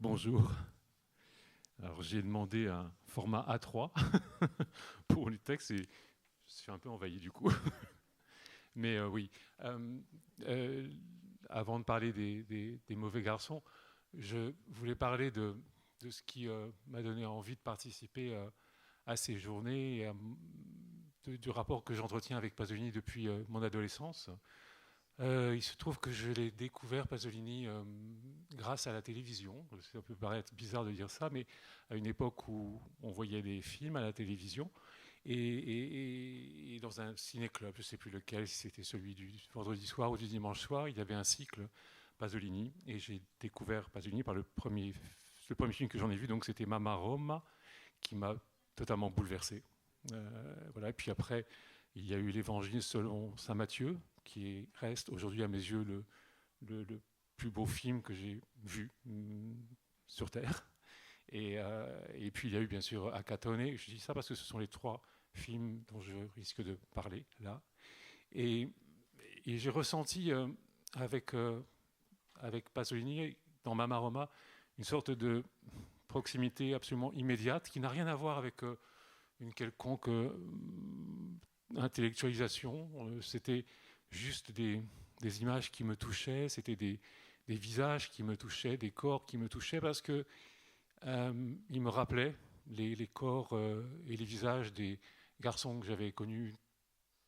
Bonjour. Alors j'ai demandé un format A3 pour les textes et je suis un peu envahi du coup. Mais oui, Euh, euh, avant de parler des mauvais garçons, je voulais parler de ce qui m'a donné envie de participer à ces journées et du rapport que j'entretiens avec Pasolini depuis mon adolescence. Il se trouve que je l'ai découvert, Pasolini, grâce à la télévision. Ça peut paraître bizarre de dire ça, mais à une époque où on voyait des films à la télévision, et dans un ciné-club, je ne sais plus lequel, si c'était celui du vendredi soir ou du dimanche soir, il y avait un cycle Pasolini, et j'ai découvert Pasolini par le premier film que j'en ai vu, donc c'était Mamma Roma, qui m'a totalement bouleversé. Voilà. Et puis après, il y a eu l'Évangile selon saint Matthieu, reste aujourd'hui à mes yeux le plus beau film que j'ai vu sur Terre. Et puis il y a eu bien sûr Akatone. Je dis ça parce que ce sont les trois films dont je risque de parler là. Et, et j'ai ressenti avec Pasolini, dans Mamma Roma, une sorte de proximité absolument immédiate qui n'a rien à voir avec une quelconque intellectualisation. C'était juste des images qui me touchaient, c'était des visages qui me touchaient, des corps qui me touchaient parce que il me rappelait les corps et les visages des garçons que j'avais connus,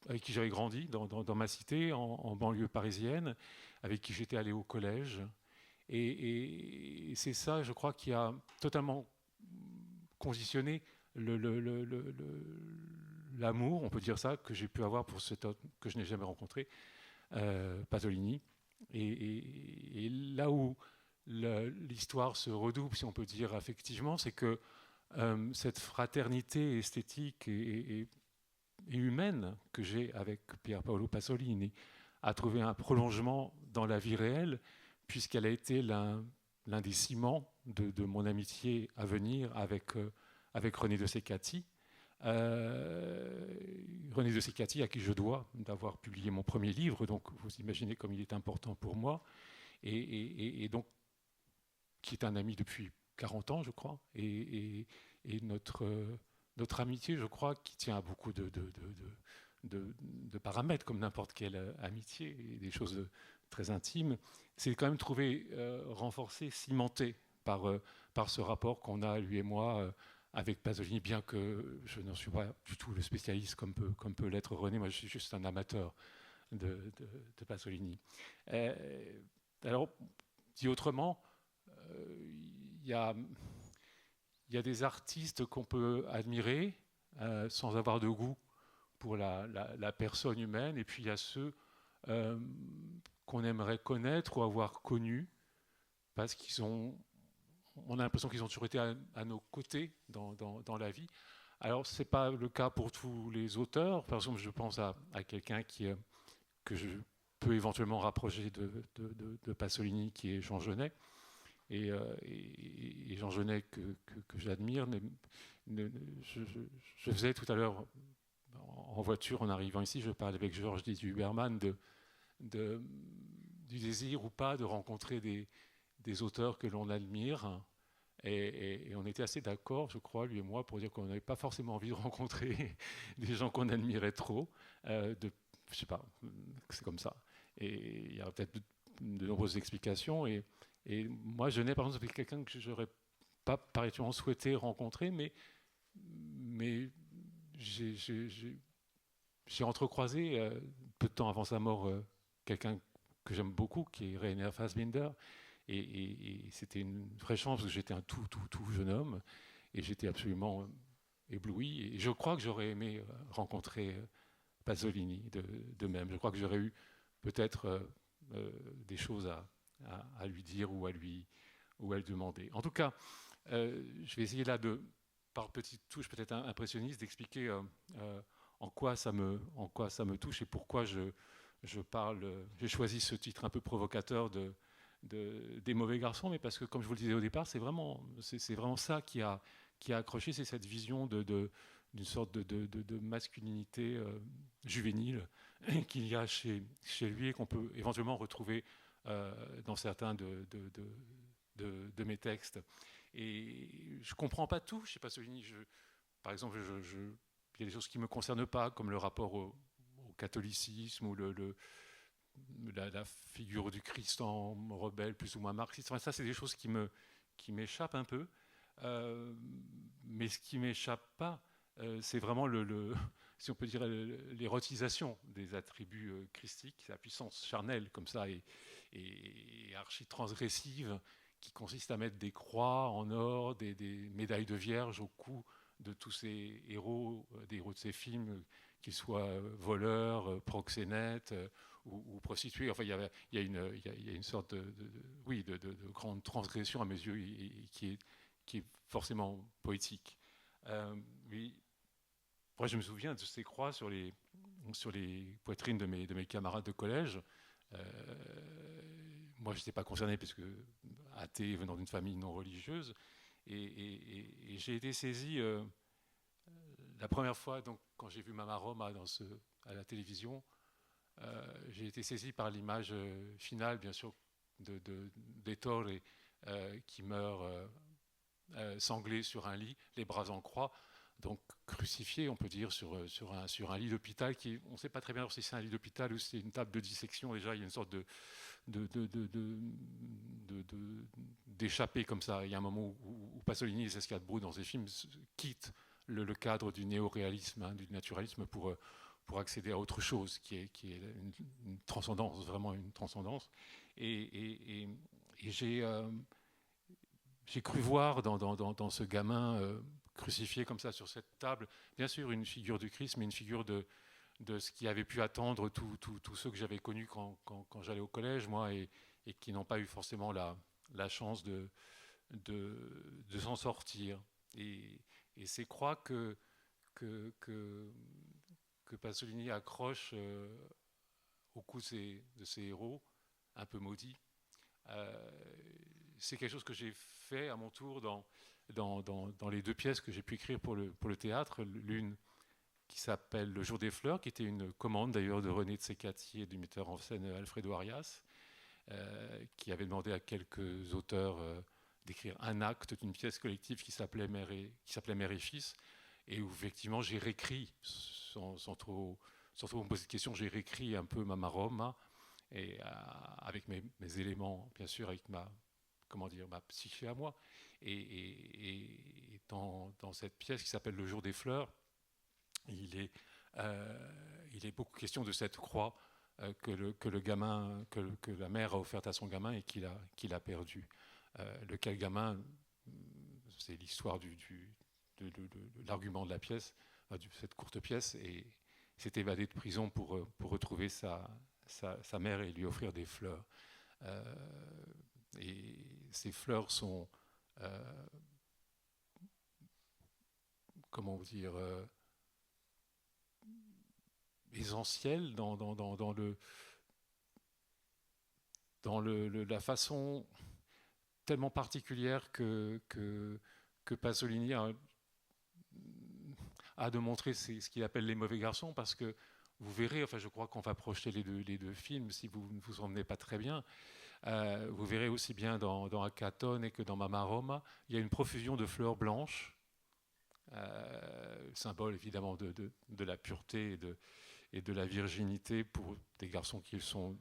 avec qui j'avais grandi dans ma cité, en banlieue parisienne, avec qui j'étais allé au collège. Et c'est ça, je crois, qui a totalement conditionné l'amour, on peut dire ça, que j'ai pu avoir pour cet homme que je n'ai jamais rencontré, Pasolini. Et là où l'histoire se redouble, si on peut dire affectivement, c'est que cette fraternité esthétique et humaine que j'ai avec Pier Paolo Pasolini a trouvé un prolongement dans la vie réelle, puisqu'elle a été l'un des ciments de mon amitié à venir avec René de Secati. René de Secati, à qui je dois d'avoir publié mon premier livre, donc vous imaginez comme il est important pour moi, et donc qui est un ami depuis 40 ans, je crois, et notre amitié, je crois, qui tient à beaucoup de paramètres, comme n'importe quelle amitié, et des choses très intimes, c'est quand même trouvé renforcé, cimenté par ce rapport qu'on a, lui et moi, avec Pasolini, bien que je n'en suis pas du tout le spécialiste comme peut l'être René, moi je suis juste un amateur de Pasolini. Alors, dit autrement, il y a des artistes qu'on peut admirer sans avoir de goût pour la personne humaine, et puis il y a ceux euh, qu'on aimerait connaître ou avoir connus parce on a l'impression qu'ils ont toujours été à nos côtés dans la vie. Alors c'est pas le cas pour tous les auteurs. Par exemple, je pense à quelqu'un que je peux éventuellement rapprocher de Pasolini, qui est Jean Genet. Et Jean Genet que j'admire. Je faisais tout à l'heure en voiture en arrivant ici, je parlais avec Georges Didier Huberman du désir ou pas de rencontrer des auteurs que l'on admire. Et on était assez d'accord, je crois, lui et moi, pour dire qu'on n'avait pas forcément envie de rencontrer des gens qu'on admirait trop. Je sais pas, c'est comme ça. Et il y a peut-être de nombreuses explications. Et moi, je n'ai par exemple avec quelqu'un que je n'aurais pas particulièrement souhaité rencontrer, mais j'ai entrecroisé, peu de temps avant sa mort, quelqu'un que j'aime beaucoup, qui est Rainer Fassbinder. Et c'était une vraie chance, parce que j'étais un tout jeune homme, et j'étais absolument ébloui. Et je crois que j'aurais aimé rencontrer Pasolini de même. Je crois que j'aurais eu peut-être des choses à lui dire ou à lui demander. En tout cas, je vais essayer là par petites touches peut-être impressionnistes, d'expliquer en quoi ça me touche et pourquoi je parle. J'ai choisi ce titre un peu provocateur des mauvais garçons, mais parce que, comme je vous le disais au départ, c'est vraiment ça qui a accroché, c'est cette vision d'une sorte de masculinité juvénile qu'il y a chez lui et qu'on peut éventuellement retrouver dans certains de mes textes. Et je ne comprends pas tout chez Pasolini. Par exemple, il y a des choses qui ne me concernent pas, comme le rapport au catholicisme ou la figure du Christ en rebelle, plus ou moins marxiste. Enfin, ça, c'est des choses qui m'échappent un peu. Mais ce qui m'échappe pas, c'est vraiment si on peut dire, l'érotisation des attributs christiques, la puissance charnelle comme ça et archi-transgressive qui consiste à mettre des croix en or, des médailles de vierge au cou de tous ces héros, des héros de ces films, qu'ils soient voleurs, proxénètes ou prostituées. Enfin, il y a une sorte oui, de grande transgression à mes yeux qui est forcément poétique. Mais moi, je me souviens de ces croix sur les poitrines de mes camarades de collège. Moi, je n'étais pas concerné puisque athée venant d'une famille non religieuse. Et j'ai été saisi la première fois, donc, quand j'ai vu Mama Roma à la télévision, j'ai été saisi par l'image finale, bien sûr, d'Ettore qui meurt sanglé sur un lit, les bras en croix, donc crucifié, on peut dire, sur un lit d'hôpital on ne sait pas très bien si c'est un lit d'hôpital ou si c'est une table de dissection. Déjà, il y a une sorte d'échappée comme ça. Il y a un moment où Pasolini et Saskia-Brou dans ses films quittent le cadre du néoréalisme, du naturalisme pour accéder à autre chose qui est une transcendance, vraiment une transcendance. Et j'ai cru voir dans ce gamin crucifié comme ça sur cette table, bien sûr une figure du Christ, mais une figure de ce qui avait pu attendre tous ceux que j'avais connus quand j'allais au collège, moi, et qui n'ont pas eu forcément la chance de s'en sortir. Et c'est croix que Pasolini accroche au cou de ces héros un peu maudits. C'est quelque chose que j'ai fait à mon tour dans les deux pièces que j'ai pu écrire pour le théâtre. L'une qui s'appelle Le Jour des Fleurs, qui était une commande d'ailleurs de René Tsekati et du metteur en scène Alfredo Arias, qui avait demandé à quelques auteurs d'écrire un acte d'une pièce collective qui s'appelait Mère et Fils, et où effectivement j'ai réécrit, sans trop me poser de questions, j'ai réécrit un peu Mama Roma, et avec mes éléments, bien sûr, avec ma psyché à moi. Et dans cette pièce qui s'appelle Le Jour des Fleurs, il est beaucoup question de cette croix que le gamin, que la mère a offerte à son gamin et qu'il a perdu. Lequel gamin, c'est l'histoire de l'argument de la pièce, de cette courte pièce, et s'est évadé de prison pour retrouver sa mère et lui offrir des fleurs. Et ces fleurs sont, comment dire, essentielles dans la façon tellement particulière que Pasolini a de montrer ce qu'il appelle les mauvais garçons, parce que vous verrez, enfin je crois qu'on va projeter les deux films si vous ne vous emmenez pas très bien. Vous verrez aussi bien dans Acatone que dans Mama Roma, il y a une profusion de fleurs blanches, symbole évidemment de la pureté et de la virginité pour des garçons qui sont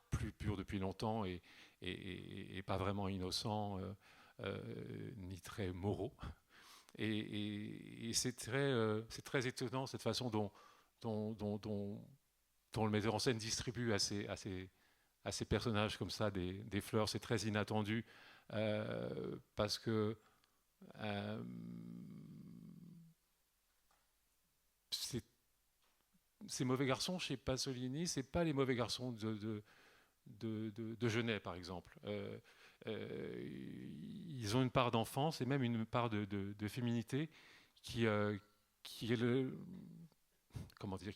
plus purs depuis longtemps et pas vraiment innocents ni très moraux. Et c'est très étonnant cette façon dont le metteur en scène distribue à ces personnages comme ça des fleurs. C'est très inattendu parce que ces mauvais garçons chez Pasolini, c'est pas les mauvais garçons de Genet, par exemple. Ils ont une part d'enfance et même une part de féminité qui est qui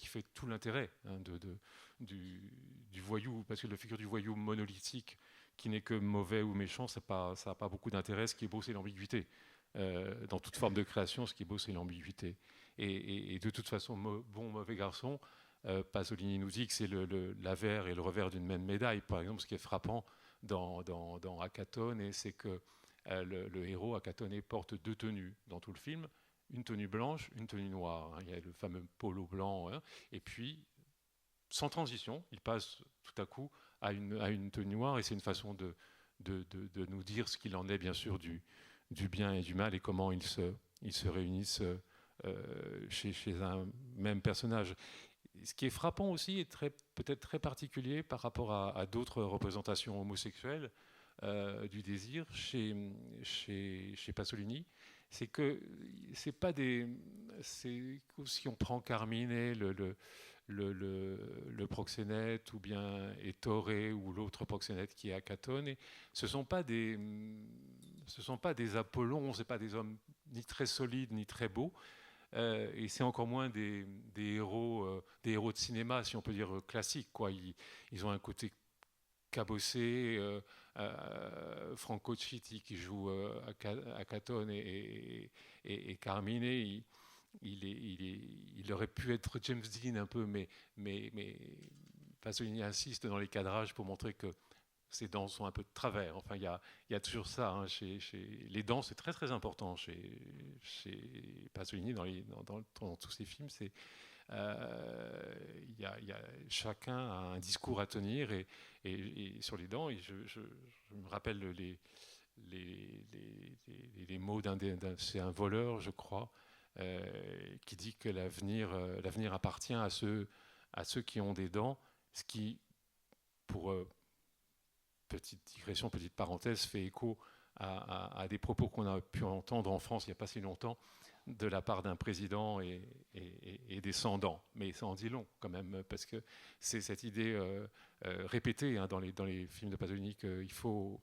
fait tout l'intérêt du voyou, parce que la figure du voyou monolithique qui n'est que mauvais ou méchant, ça n'a pas beaucoup d'intérêt. Ce qui est beau, c'est l'ambiguïté. Dans toute forme de création, ce qui est beau, c'est l'ambiguïté. Et de toute façon, bon, mauvais garçon, Pasolini nous dit que c'est l'avers et le revers d'une même médaille. Par exemple, ce qui est frappant dans Akatone, et c'est que le héros Akatone porte 2 tenues dans tout le film, une tenue blanche, une tenue noire. Il y a le fameux polo blanc, et puis sans transition, il passe tout à coup à une tenue noire, et c'est une façon de nous dire ce qu'il en est, bien sûr, du bien et du mal, et comment ils se réunissent chez un même personnage. Ce qui est frappant aussi, et peut-être très particulier par rapport à d'autres représentations homosexuelles du désir chez Pasolini, c'est que c'est pas des. Si on prend Carmine, le proxénète, ou bien Ettore, ou l'autre proxénète qui est Acatone, ce sont pas des Apollons, c'est pas des hommes ni très solides ni très beaux, et c'est encore moins des héros de cinéma, si on peut dire classiques, quoi. Ils ont un côté cabossé. Franco Citti qui joue Acatone et Carmine, il aurait pu être James Dean un peu, mais Pasolini insiste dans les cadrages pour montrer que ses dents sont un peu de travers. Enfin, il y a toujours ça. Hein, les dents, c'est très très important chez Pasolini dans tous ses films. Chacun a un discours à tenir, et sur les dents. Et je me rappelle les mots c'est un voleur, je crois, qui dit que l'avenir appartient à ceux qui ont des dents, ce qui, pour petite digression, petite parenthèse, fait écho à des propos qu'on a pu entendre en France il n'y a pas si longtemps de la part d'un président et des sans-dents. Mais ça en dit long quand même, parce que c'est cette idée répétée, hein, dans les films de Pasolini, qu'il faut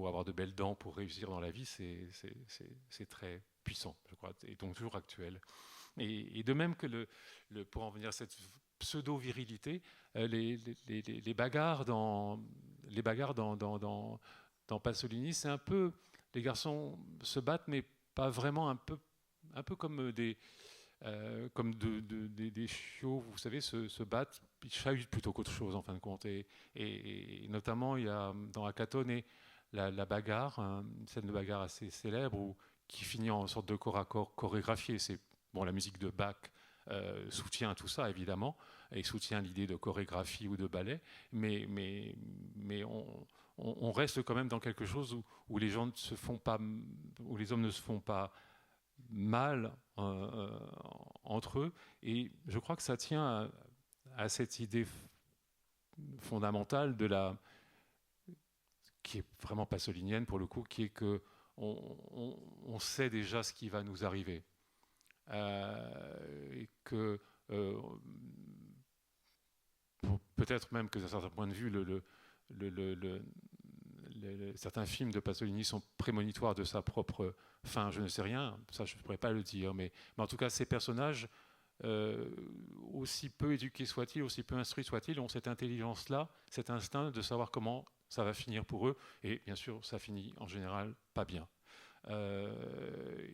avoir de belles dents pour réussir dans la vie. C'est très puissant, je crois, et donc toujours actuel. Et de même que pour en venir à cette pseudo-virilité, les bagarres dans Pasolini, c'est un peu, les garçons se battent, mais pas vraiment, un peu comme comme des chiots, vous savez, se battent, ils chahutent plutôt qu'autre chose, en fin de compte. Et notamment, il y a dans Acatone la bagarre, hein, une scène de bagarre assez célèbre, qui finit en sorte de corps à corps chorégraphié. C'est bon, la musique de Bach soutient tout ça, évidemment, et soutient l'idée de chorégraphie ou de ballet, mais on reste quand même dans quelque chose où les gens ne se font pas, où les hommes ne se font pas mal entre eux. Et je crois que ça tient à cette idée fondamentale qui est vraiment pasolinienne pour le coup, qui est que on sait déjà ce qui va nous arriver. Et que peut-être même que d'un certain point de vue, certains films de Pasolini sont prémonitoires de sa propre fin. Je ne sais rien, ça je ne pourrais pas le dire, mais en tout cas, ces personnages, aussi peu éduqués soient-ils, aussi peu instruits soient-ils, ont cette intelligence-là, cet instinct de savoir comment ça va finir pour eux, et bien sûr, ça finit en général pas bien.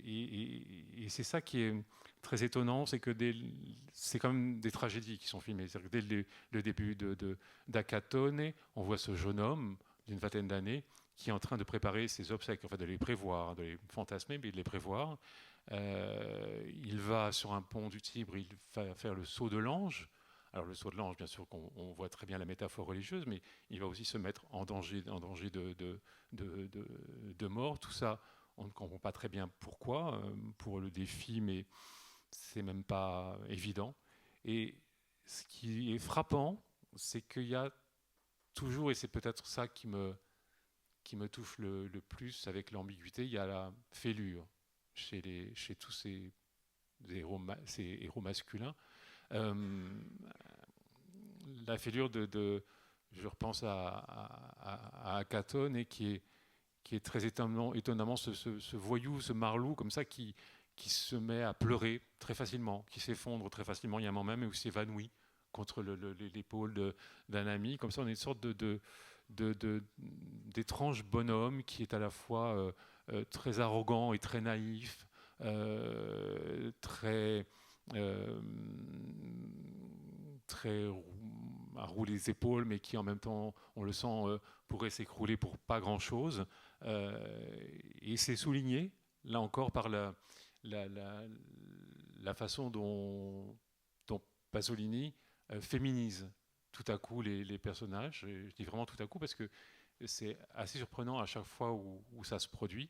Et c'est ça qui est très étonnant, c'est que c'est quand même des tragédies qui sont filmées. C'est-à-dire que dès le début d'Acatone, on voit ce jeune homme d'une vingtaine d'années qui est en train de préparer ses obsèques, enfin de les prévoir, de les fantasmer, mais de les prévoir. Il va sur un pont du Tibre, il va faire le saut de l'ange. Alors le saut de l'ange, bien sûr qu'on voit très bien la métaphore religieuse, mais il va aussi se mettre en danger de mort. Tout ça, on ne comprend pas très bien pourquoi, pour le défi, mais c'est même pas évident. Et ce qui est frappant, c'est qu'il y a toujours, et c'est peut-être ça qui me touche le plus avec l'ambiguïté, il y a la fêlure chez tous ces héros masculins. La fêlure je repense à Acatone, et qui est très étonnamment ce voyou, ce marlou comme ça, qui se met à pleurer très facilement, qui s'effondre très facilement. Il y a un moment même où il s'évanouit contre l'épaule d'un ami. Comme ça, on est une sorte d'étrange bonhomme qui est à la fois très arrogant et très naïf, très rouler les épaules, mais qui en même temps, on le sent, pourrait s'écrouler pour pas grand-chose. Et c'est souligné, là encore, par la, la- la façon dont Pasolini féminise tout à coup les personnages. Et je dis vraiment tout à coup parce que c'est assez surprenant à chaque fois où ça se produit.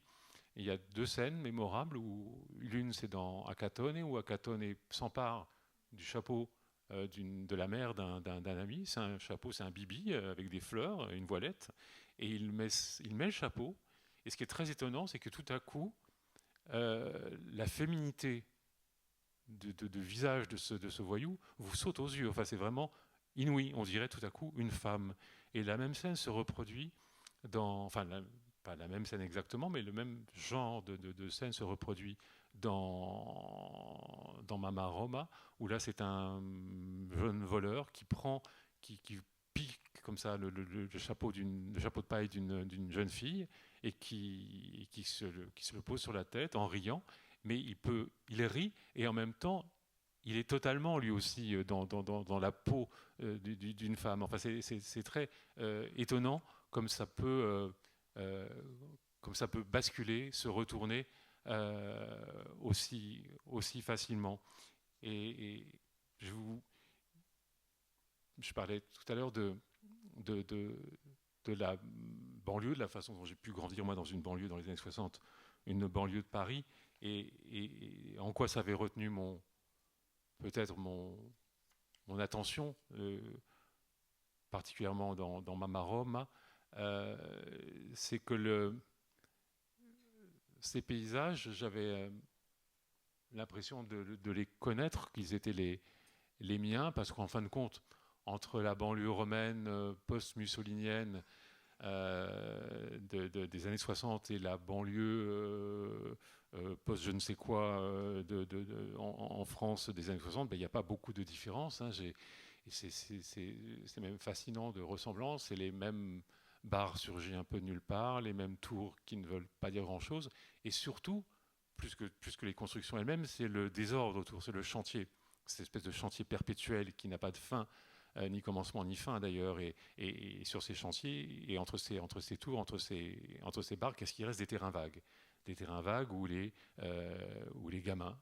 Il y a deux scènes mémorables où l'une c'est dans Acatone où Acatone s'empare du chapeau de la mère d'un ami. C'est un chapeau, c'est un bibi avec des fleurs, une voilette, et il met le chapeau. Et ce qui est très étonnant, c'est que tout à coup, la féminité de visage de ce voyou vous saute aux yeux. Enfin, c'est vraiment inouï. On dirait tout à coup une femme. Et la même scène se reproduit enfin, pas la même scène exactement, mais le même genre de scène se reproduit dans Mama Roma, où là c'est un jeune voleur qui pique comme ça le chapeau de paille d'une jeune fille et qui se le pose sur la tête en riant, mais il rit et en même temps il est totalement lui aussi dans la peau d'une femme. Enfin, c'est très étonnant comme ça peut euh, comme ça peut basculer, se retourner aussi facilement. Et je parlais tout à l'heure de, de, de la banlieue, de la façon dont j'ai pu grandir moi dans une banlieue dans les années 60, une banlieue de Paris, et en quoi ça avait retenu peut-être mon attention, particulièrement dans Mama Roma, c'est que ces paysages, j'avais l'impression de les connaître, qu'ils étaient les miens, parce qu'en fin de compte, entre la banlieue romaine post-mussolinienne des années 60 et la banlieue post je ne sais quoi en France des années 60, ben, il n'y a pas beaucoup de différence. Hein. C'est même fascinant de ressemblance. C'est les mêmes bars surgis un peu de nulle part, les mêmes tours qui ne veulent pas dire grand-chose. Et surtout, plus que les constructions elles-mêmes, c'est le désordre autour, c'est le chantier. Cette espèce de chantier perpétuel qui n'a pas de fin, ni commencement ni fin d'ailleurs. Et sur ces chantiers, et entre ces tours, entre ces bars, qu'est-ce qui reste? Des terrains vagues. Des terrains vagues où les gamins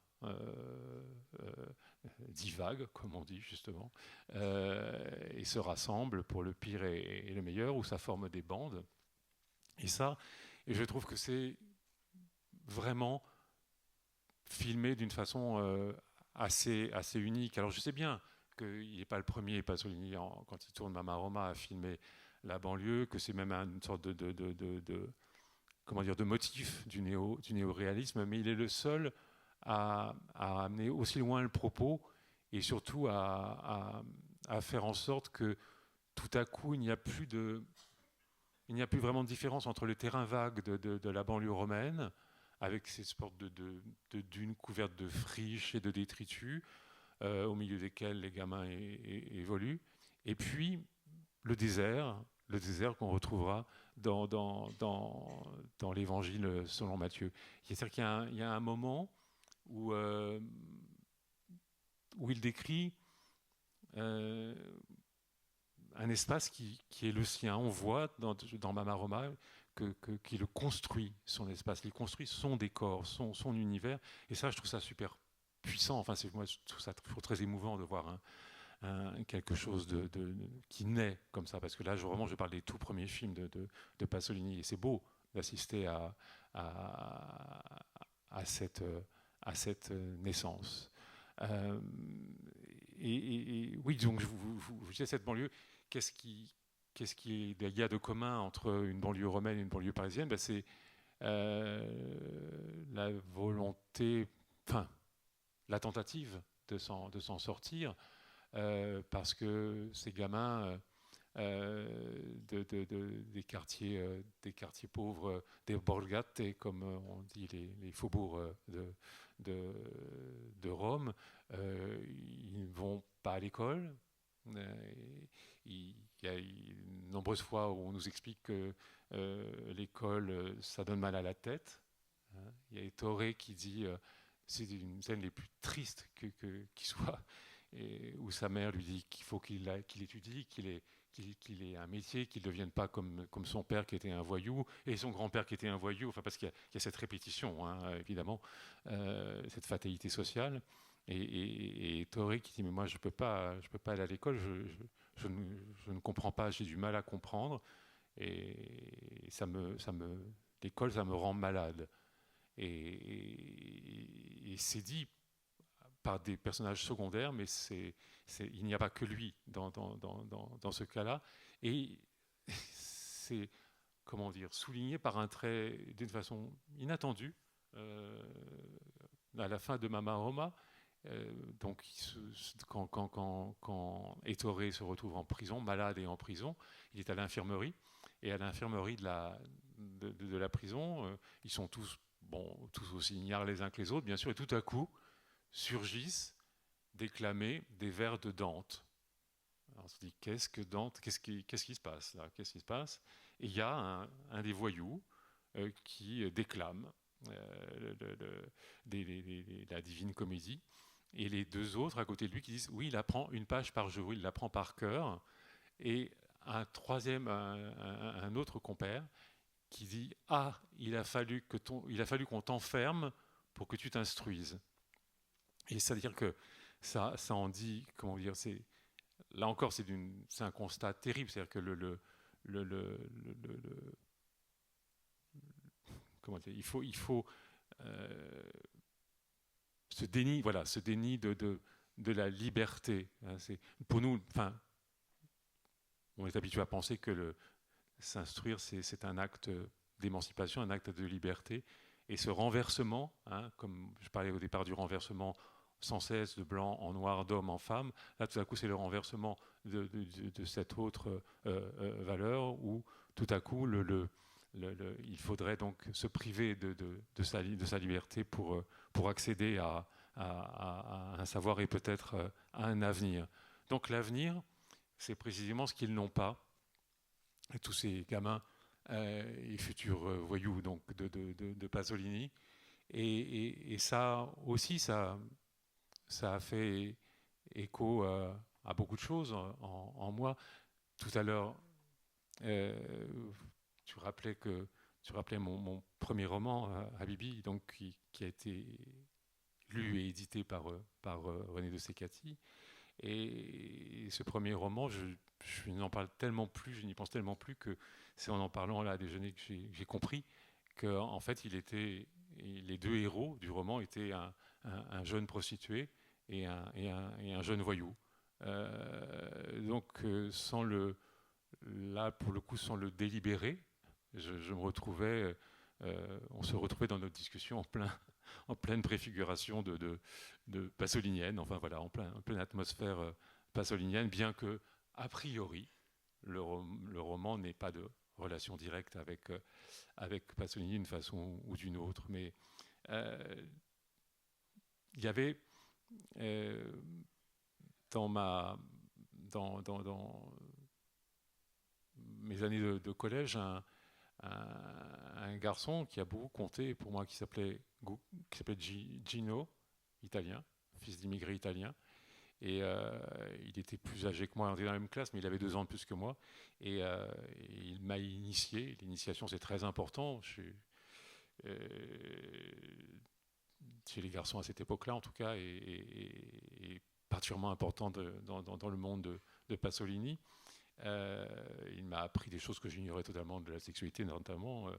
divaguent, comme on dit justement, et se rassemblent pour le pire et le meilleur, où ça forme des bandes. Et je trouve que c'est vraiment filmé d'une façon assez unique. Alors je sais bien qu'il n'est pas le premier, Pasolini, quand il tourne Mama Roma, à filmer la banlieue, que c'est même une sorte comment dire, de motif du néo-réalisme, mais il est le seul à amener aussi loin le propos et surtout à faire en sorte que tout à coup, il n'y a plus vraiment de différence entre le terrain vague de la banlieue romaine, avec ces sortes de dunes couvertes de friches et de détritus, au milieu desquels les gamins évoluent, et puis le désert qu'on retrouvera dans l'évangile selon Matthieu. C'est-à-dire qu'il y a un moment où, où il décrit euh, un espace qui est le sien. On voit dans Mama Roma qu'il construit son espace, il construit son décor, son univers. Et ça, je trouve ça super puissant. Enfin, moi, je trouve ça toujours très émouvant de voir quelque chose qui naît comme ça. Parce que là, vraiment, je parle des tout premiers films de Pasolini. Et c'est beau d'assister à, à cette naissance. Euh, et oui, donc je disais cette banlieue, qu'est-ce qui, il y a de commun entre une banlieue romaine et une banlieue parisienne? Ben, c'est la volonté, enfin, la tentative de s'en sortir, parce que ces gamins des quartiers pauvres, des borgate, comme on dit les faubourgs de, Rome, ils ne vont pas à l'école. Il y a de nombreuses fois où on nous explique que l'école, ça donne mal à la tête. Hein. Il y a Ettore qui dit, c'est une scène les plus tristes qui soit, où sa mère lui dit qu'il faut qu'il étudie, qu'il ait un métier, qu'il ne devienne pas comme son père qui était un voyou, et son grand-père qui était un voyou, enfin, parce qu'il y a cette répétition, hein, évidemment, cette fatalité sociale. Et Toré qui dit, mais moi je peux pas aller à l'école, je ne comprends pas, j'ai du mal à comprendre, et l'école, ça me rend malade. Et c'est dit par des personnages secondaires, mais il n'y a pas que lui dans ce cas-là. Et c'est, comment dire, souligné par un trait d'une façon inattendue. Euh, à la fin de Mama Roma, donc quand Ettore se retrouve en prison, malade et en prison, il est à l'infirmerie. Et à l'infirmerie de la prison, ils sont tous, tous aussi ignares les uns que les autres, bien sûr, et tout à coup surgissent déclamer des vers de Dante. Alors on se dit, qu'est-ce que Dante, qu'est-ce qui se passe là, qu'est-ce qui se passe? Et il y a un des voyous qui déclame la Divine Comédie, et les deux autres à côté de lui qui disent, oui, il apprend une page par jour, il l'apprend par cœur, et un troisième, un autre compère qui dit, ah, il a fallu qu'on t'enferme pour que tu t'instruises. Et c'est-à-dire que ça en dit, comment dire, là encore, c'est un constat terrible, c'est-à-dire que comment dire, il faut ce déni, voilà, ce déni de la liberté. Hein, pour nous, enfin, on est habitué à penser que s'instruire, c'est un acte d'émancipation, un acte de liberté. Et ce renversement, hein, comme je parlais au départ du renversement sans cesse de blanc en noir, d'homme en femme, là tout à coup c'est le renversement de cette autre valeur où tout à coup il faudrait donc se priver de sa liberté pour accéder à un savoir et peut-être à un avenir. Donc l'avenir, c'est précisément ce qu'ils n'ont pas. Et tous ces gamins et futurs voyous donc, de Pasolini. Et ça aussi, ça a fait écho à beaucoup de choses en moi. Tout à l'heure, tu rappelais mon premier roman, Habibi, donc, qui a été lu et édité par René de Secati. Et ce premier roman, je n'en parle tellement plus, je n'y pense tellement plus que c'est en parlant là à déjeuner que j'ai compris qu'en fait, les deux héros du roman étaient un jeune prostitué et un jeune voyou. Donc, là, pour le coup, sans le délibérer, je me retrouvais, on se retrouvait dans notre discussion en pleine préfiguration de pasolinienne, enfin voilà, en pleine atmosphère pasolinienne, bien que, a priori, le roman n'ait pas de relation directe avec Pasolini d'une façon ou d'une autre. Mais il y avait dans mes années de collège un garçon qui a beaucoup compté pour moi, qui s'appelait Gino, italien, fils d'immigrés italiens. Et il était plus âgé que moi, on était dans la même classe, mais il avait 2 ans de plus que moi. Et il m'a initié. L'initiation, c'est très important chez les garçons à cette époque-là, en tout cas, et particulièrement important dans le monde de Pasolini. Il m'a appris des choses que j'ignorais totalement de la sexualité, notamment.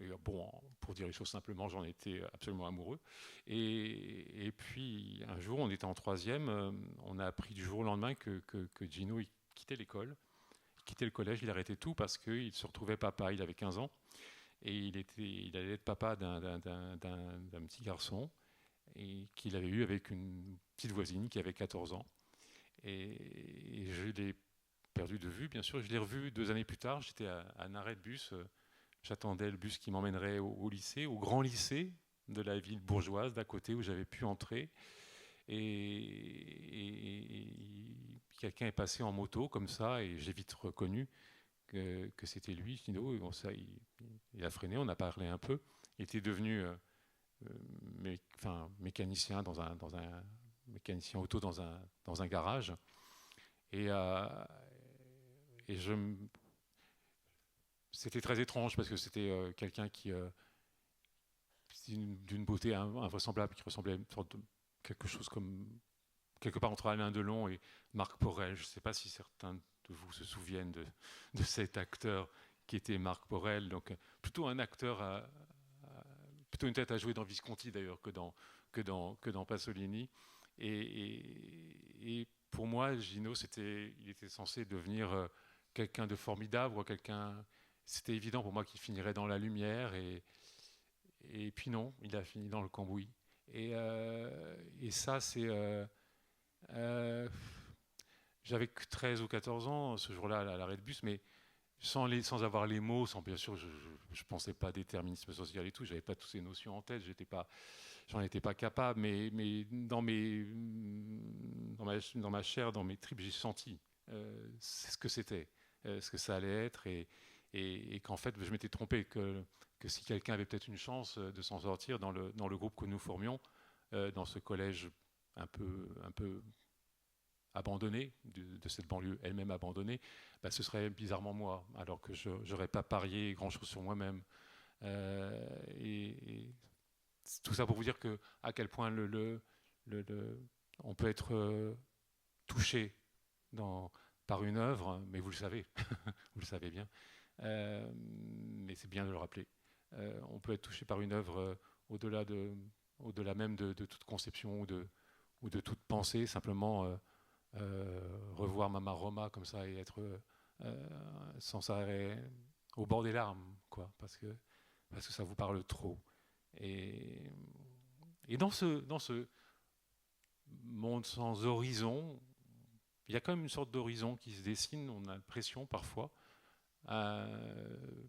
Et bon, pour dire les choses simplement, j'en étais absolument amoureux. Et puis, un jour, on était en 3e, on a appris du jour au lendemain que Gino il quittait l'école, il quittait le collège, il arrêtait tout parce qu'il se retrouvait papa, il avait 15 ans, et il allait être papa d'un petit garçon et qu'il avait eu avec une petite voisine qui avait 14 ans. Et je l'ai perdu de vue, bien sûr. Je l'ai revu 2 années plus tard. J'étais à un arrêt de bus. J'attendais le bus qui m'emmènerait au lycée, au grand lycée de la ville bourgeoise d'à côté où j'avais pu entrer. Et quelqu'un est passé en moto comme ça et j'ai vite reconnu que c'était lui, Gino. Et bon, ça, il a freiné, on a parlé un peu. Il était devenu mécanicien dans un mécanicien auto dans un garage. Et, et c'était très étrange parce que c'était quelqu'un qui d'une beauté invraisemblable, qui ressemblait à une sorte de quelque chose comme quelque part entre Alain Delon et Marc Porel. Je ne sais pas si certains de vous se souviennent de cet acteur qui était Marc Porel. Donc plutôt un acteur, plutôt une tête à jouer dans Visconti d'ailleurs que dans Pasolini. Et pour moi, Gino, il était censé devenir quelqu'un de formidable, quelqu'un. C'était évident pour moi qu'il finirait dans la lumière et puis non, il a fini dans le cambouis. Et ça, c'est. J'avais que 13 ou 14 ans ce jour-là à l'arrêt de bus, mais sans avoir les mots, bien sûr, je ne pensais pas déterminisme social et tout, j'avais pas toutes ces notions en tête, j'en étais pas capable, mais dans ma chair, dans mes tripes, j'ai senti ce que c'était, ce que ça allait être, et qu'en fait, je m'étais trompé, que si quelqu'un avait peut-être une chance de s'en sortir dans le groupe que nous formions, dans ce collège un peu abandonnée, de cette banlieue elle-même abandonnée, bah, ce serait bizarrement moi, alors que je n'aurais pas parié grand-chose sur moi-même. Et tout ça pour vous dire à quel point on peut être touché par une œuvre, mais vous le savez, vous le savez bien, mais c'est bien de le rappeler. On peut être touché par une œuvre au-delà même de toute conception ou de toute pensée, simplement revoir Mama Roma comme ça et être sans arrêt au bord des larmes, quoi, parce que ça vous parle trop. Et dans ce monde sans horizon, il y a quand même une sorte d'horizon qui se dessine, on a l'impression parfois,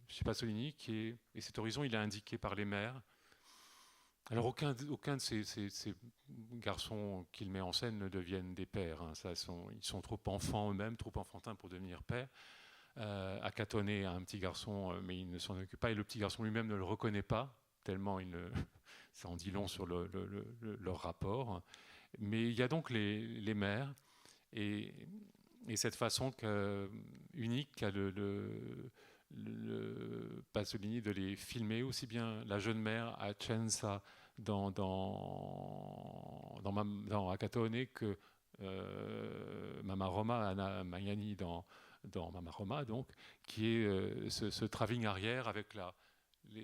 chez Pasolini, et cet horizon il est indiqué par les mers. Alors aucun de ces garçons qu'il met en scène ne deviennent des pères. Hein. Ils sont trop enfants eux-mêmes, trop enfantins pour devenir pères. Akatonné a un petit garçon, mais il ne s'en occupe pas. Et le petit garçon lui-même ne le reconnaît pas, tellement ça en dit long sur leur rapport. Mais il y a donc les mères, et cette façon unique qu'a le Pasolini de les filmer, aussi bien la jeune mère à Cenza dans Akatone que Mama Roma, Anna Magnani dans Mama Roma, donc, qui est ce travelling arrière avec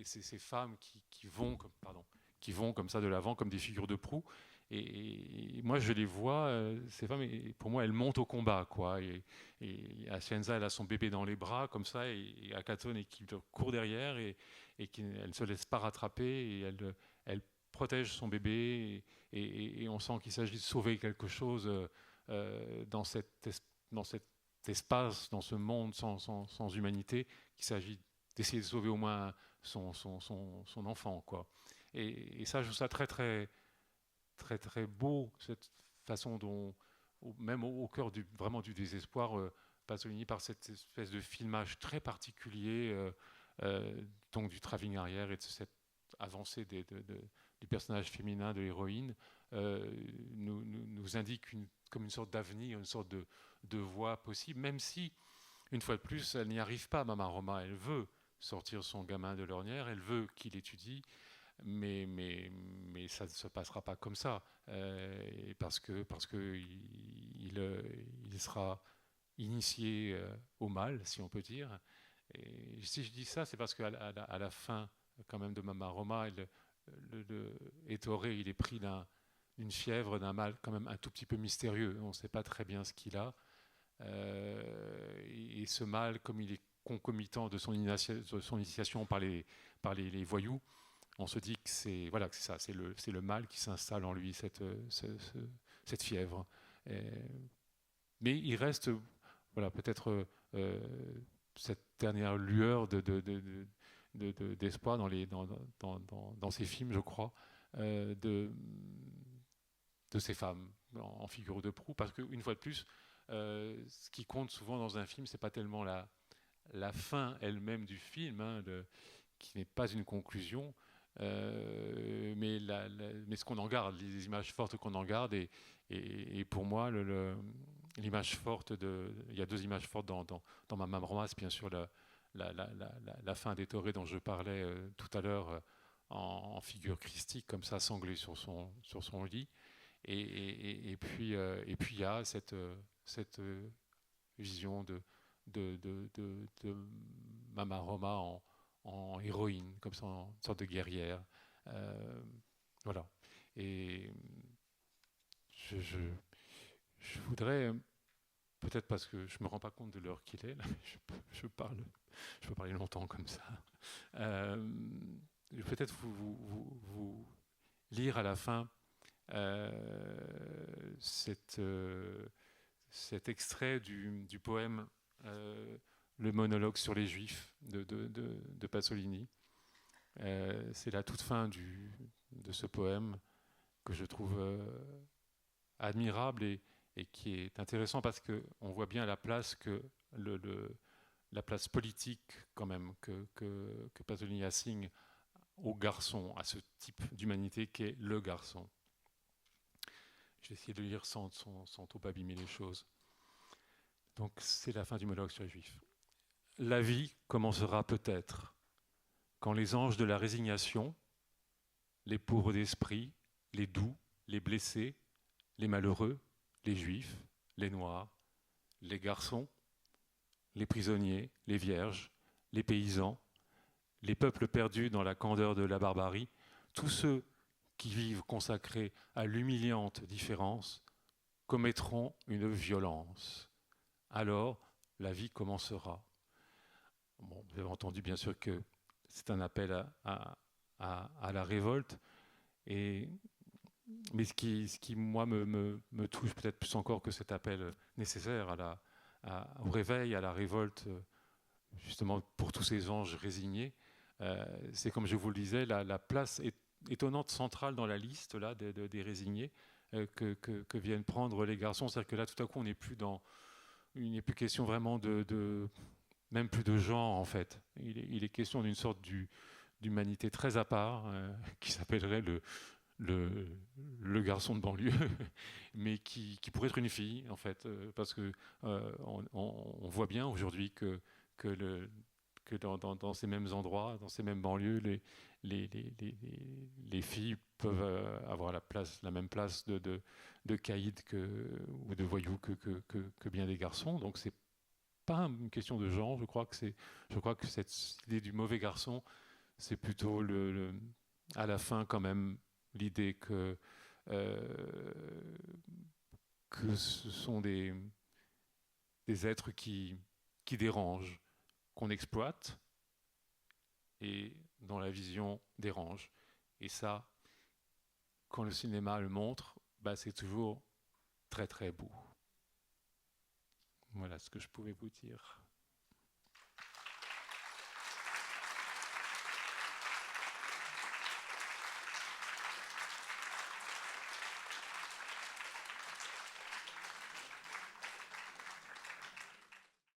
ces femmes qui vont comme ça de l'avant, comme des figures de proue. Et moi, je les vois, ces femmes, et pour moi, elles montent au combat, quoi. Et Acienza, elle a son bébé dans les bras, comme ça, et Akatone qui court derrière, et qui, elle ne se laisse pas rattraper, et elle protège son bébé, et on sent qu'il s'agit de sauver quelque chose dans cet espace, dans ce monde sans humanité, qu'il s'agit d'essayer de sauver au moins son enfant, quoi. Et ça, je trouve ça très, très très très beau, cette façon dont, même au cœur vraiment du désespoir, Pasolini, par cette espèce de filmage très particulier, donc du travelling arrière et de cette avancée du personnage féminin, de l'héroïne, nous indique comme une sorte d'avenir, une sorte de voie possible, même si, une fois de plus, elle n'y arrive pas, Mama Roma. Elle veut sortir son gamin de l'ornière, elle veut qu'il étudie, mais ça ne se passera pas comme ça, parce que il sera initié au mal, si on peut dire. Et si je dis ça, c'est parce qu'à la fin, quand même, de Mama Roma, Ettore, il est pris d'une fièvre, d'un mal quand même un tout petit peu mystérieux. On ne sait pas très bien ce qu'il a. Et ce mal, comme il est concomitant de son initiation par les voyous, on se dit que c'est ça, c'est le mal qui s'installe en lui, cette fièvre. Mais il reste, voilà, peut-être cette dernière lueur d'espoir dans ces films, je crois, de ces femmes en figure de proue, parce qu'une fois de plus, ce qui compte souvent dans un film, c'est pas tellement la fin elle-même du film, hein, qui n'est pas une conclusion, mais ce qu'on en garde, les images fortes qu'on en garde, et pour moi, l'image forte il y a deux images fortes dans ma Mamromas, bien sûr la fin des Torées dont je parlais tout à l'heure, en figure christique, comme ça, sanglée sur son lit. Et puis il y a cette vision de Mama Roma en héroïne, comme ça, en sorte de guerrière. Euh, voilà. Et je voudrais, peut-être parce que je ne me rends pas compte de l'heure qu'il est, là, je peux parler longtemps comme ça. Euh, Peut-être vous lire à la fin cet extrait du poème Le monologue sur les Juifs de Pasolini. C'est la toute fin de ce poème que je trouve admirable et qui est intéressant parce qu'on voit bien la place que la place politique quand même que Pasolini assigne au garçon, à ce type d'humanité qu'est le garçon. J'ai essayé de lire sans trop abîmer les choses. Donc c'est la fin du monologue sur les Juifs. La vie commencera peut-être quand les anges de la résignation, les pauvres d'esprit, les doux, les blessés, les malheureux, les Juifs, les Noirs, les garçons, les prisonniers, les vierges, les paysans, les peuples perdus dans la candeur de la barbarie, tous ceux qui vivent consacrés à l'humiliante différence, commettront une violence. Alors, la vie commencera. Bon, vous avez entendu bien sûr que c'est un appel à la révolte, mais ce qui moi, me touche peut-être plus encore que cet appel nécessaire au réveil, à la révolte, justement pour tous ces anges résignés, c'est comme je vous le disais, la place étonnante centrale dans la liste là, des résignés que viennent prendre les garçons. C'est-à-dire que là, tout à coup, il n'est plus question vraiment même plus de genre en fait. Il est question d'une sorte d'humanité très à part qui s'appellerait le garçon de banlieue, mais qui pourrait être une fille en fait, parce que on voit bien aujourd'hui que dans ces mêmes endroits, dans ces mêmes banlieues, les, les, les, les filles peuvent avoir la même place de caïds ou de voyous que bien des garçons. Donc c'est pas une question de genre. Je crois que cette idée du mauvais garçon, c'est plutôt à la fin quand même l'idée euh, que ce sont des êtres qui dérangent, qu'on exploite et dont la vision dérange. Et ça, quand le cinéma le montre, bah, c'est toujours très très beau. Voilà ce que je pouvais vous dire.